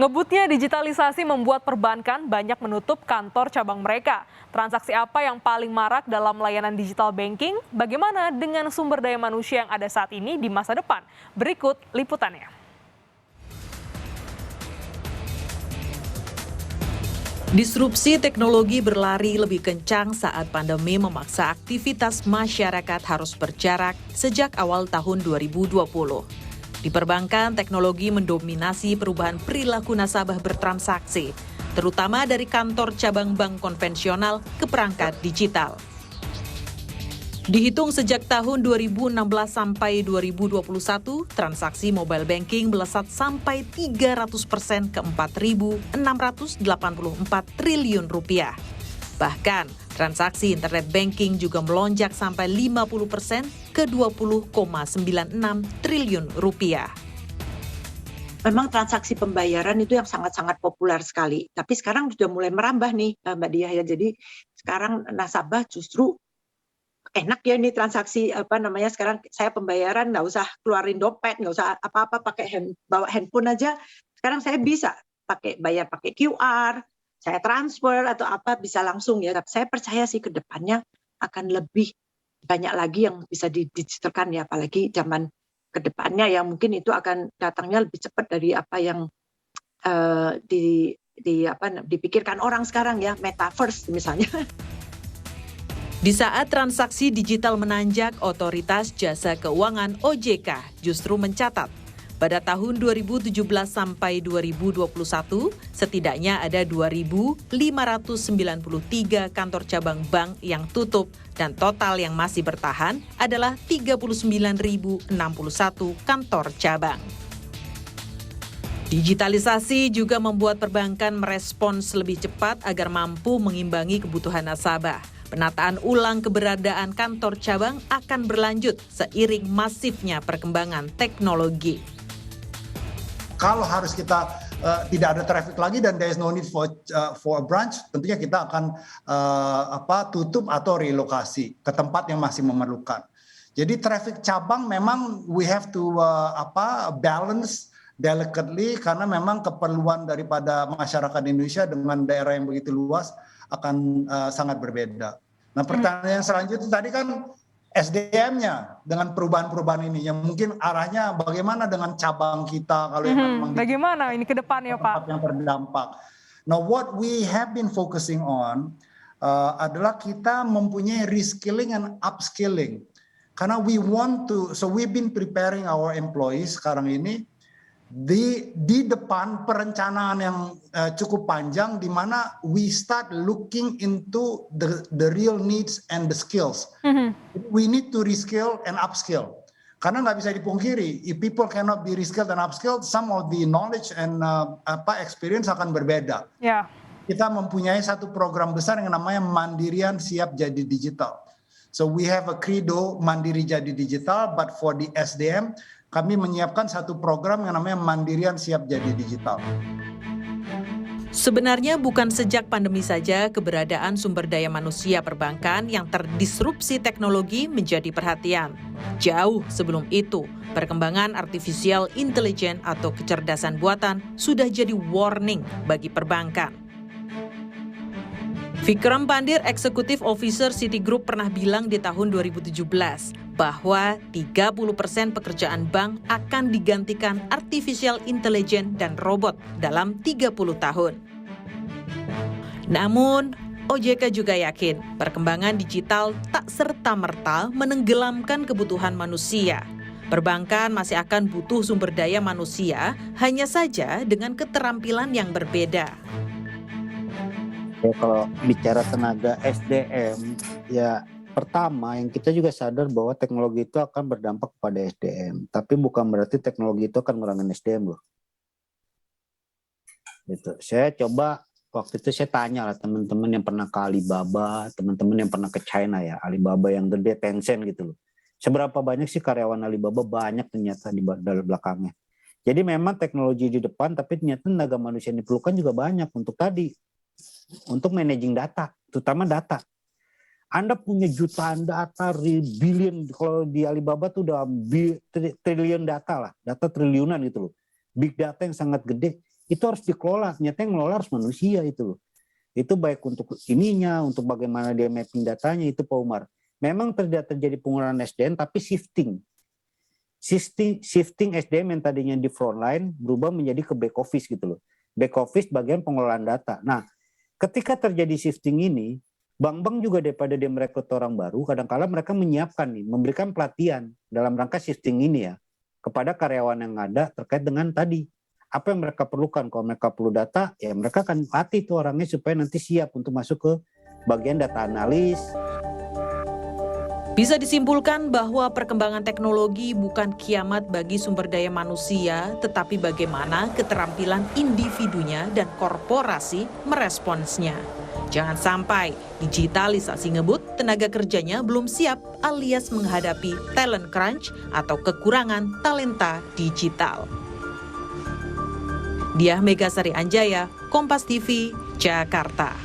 Ngebutnya digitalisasi membuat perbankan banyak menutup kantor cabang mereka. Transaksi apa yang paling marak dalam layanan digital banking? Bagaimana dengan sumber daya manusia yang ada saat ini di masa depan? Berikut liputannya. Disrupsi teknologi berlari lebih kencang saat pandemi memaksa aktivitas masyarakat harus berjarak sejak awal tahun 2020. Di perbankan, teknologi mendominasi perubahan perilaku nasabah bertransaksi, terutama dari kantor cabang bank konvensional ke perangkat digital. Dihitung sejak tahun 2016 sampai 2021, transaksi mobile banking melesat sampai 300% ke 4.684 triliun rupiah. Bahkan, transaksi internet banking juga melonjak sampai 50% ke 20,96 triliun rupiah. Memang transaksi pembayaran itu yang sangat-sangat populer sekali. Tapi sekarang sudah mulai merambah nih Mbak Diah ya. Jadi sekarang nasabah justru enak ya ini transaksi sekarang saya pembayaran nggak usah keluarin dompet, nggak usah apa-apa, bawa handphone aja. Sekarang saya bisa bayar pakai QR, saya transfer atau apa bisa langsung ya. Tapi saya percaya sih ke depannya akan lebih banyak lagi yang bisa didigitalkan ya, apalagi zaman ke depannya yang mungkin itu akan datangnya lebih cepat dari apa yang dipikirkan orang sekarang ya, metaverse misalnya. Di saat transaksi digital menanjak, Otoritas Jasa Keuangan (OJK) justru mencatat pada tahun 2017 sampai 2021, setidaknya ada 2.593 kantor cabang bank yang tutup dan total yang masih bertahan adalah 39.061 kantor cabang. Digitalisasi juga membuat perbankan merespons lebih cepat agar mampu mengimbangi kebutuhan nasabah. Penataan ulang keberadaan kantor cabang akan berlanjut seiring masifnya perkembangan teknologi. Kalau harus kita tidak ada traffic lagi dan there is no need for a branch, tentunya kita akan tutup atau relokasi ke tempat yang masih memerlukan. Jadi traffic cabang memang we have to balance delicately karena memang keperluan daripada masyarakat Indonesia dengan daerah yang begitu luas akan sangat berbeda. Nah, pertanyaan selanjutnya tadi kan SDM-nya dengan perubahan-perubahan ini yang mungkin arahnya bagaimana dengan cabang kita kalau yang memang bagaimana ini ke depannya Pak? Yang terdampak. Now what we have been focusing on adalah kita mempunyai reskilling and upskilling. Karena we've been preparing our employees sekarang ini di depan perencanaan yang cukup panjang di mana we start looking into the real needs and the skills. We need to reskill and upskill. Karena nggak bisa dipungkiri, if people cannot be reskilled and upskilled, some of the knowledge and experience akan berbeda. Yeah. Kita mempunyai satu program besar yang namanya Mandirian Siap Jadi Digital. So we have a credo Mandiri Jadi Digital, but for the SDM, kami menyiapkan satu program yang namanya Mandirian Siap Jadi Digital. Sebenarnya bukan sejak pandemi saja keberadaan sumber daya manusia perbankan yang terdisrupsi teknologi menjadi perhatian. Jauh sebelum itu, perkembangan artificial intelligence atau kecerdasan buatan sudah jadi warning bagi perbankan. Vikram Pandir, Executive Officer Citigroup pernah bilang di tahun 2017 bahwa 30% pekerjaan bank akan digantikan artificial intelligence dan robot dalam 30 tahun. Namun, OJK juga yakin perkembangan digital tak serta-merta menenggelamkan kebutuhan manusia. Perbankan masih akan butuh sumber daya manusia, hanya saja dengan keterampilan yang berbeda. Ya, kalau bicara tenaga SDM, ya pertama yang kita juga sadar bahwa teknologi itu akan berdampak pada SDM, tapi bukan berarti teknologi itu akan ngurangin SDM loh. Gitu. Saya coba waktu itu saya tanya lah teman-teman yang pernah ke Alibaba, teman-teman yang pernah ke China ya, Alibaba yang gede, Tencent gitu loh. Seberapa banyak sih karyawan Alibaba? Banyak ternyata di belakangnya. Jadi memang teknologi di depan, tapi ternyata tenaga manusia yang diperlukan juga banyak untuk untuk managing data, terutama data. Anda punya jutaan data, billion, kalau di Alibaba tuh udah triliun data lah, data triliunan gitu loh. Big data yang sangat gede, itu harus dikelola. Ternyata yang ngelola harus manusia itu loh. Itu baik untuk ininya, untuk bagaimana dia mapping datanya, itu Pak Umar. Memang terjadi pengurangan SDM, tapi shifting SDM yang tadinya di front line berubah menjadi ke back office gitu loh. Back office bagian pengelolaan data. Nah, ketika terjadi shifting ini, bank-bank juga daripada dia merekrut orang baru, kadang-kala mereka menyiapkan nih, memberikan pelatihan dalam rangka shifting ini ya, kepada karyawan yang ada terkait dengan tadi. Apa yang mereka perlukan? Kalau mereka perlu data, ya mereka akan latih tuh orangnya supaya nanti siap untuk masuk ke bagian data analis. Bisa disimpulkan bahwa perkembangan teknologi bukan kiamat bagi sumber daya manusia, tetapi bagaimana keterampilan individunya dan korporasi meresponsnya. Jangan sampai digitalisasi ngebut, tenaga kerjanya belum siap alias menghadapi talent crunch atau kekurangan talenta digital. Diah Megasari Anjaya, Kompas TV, Jakarta.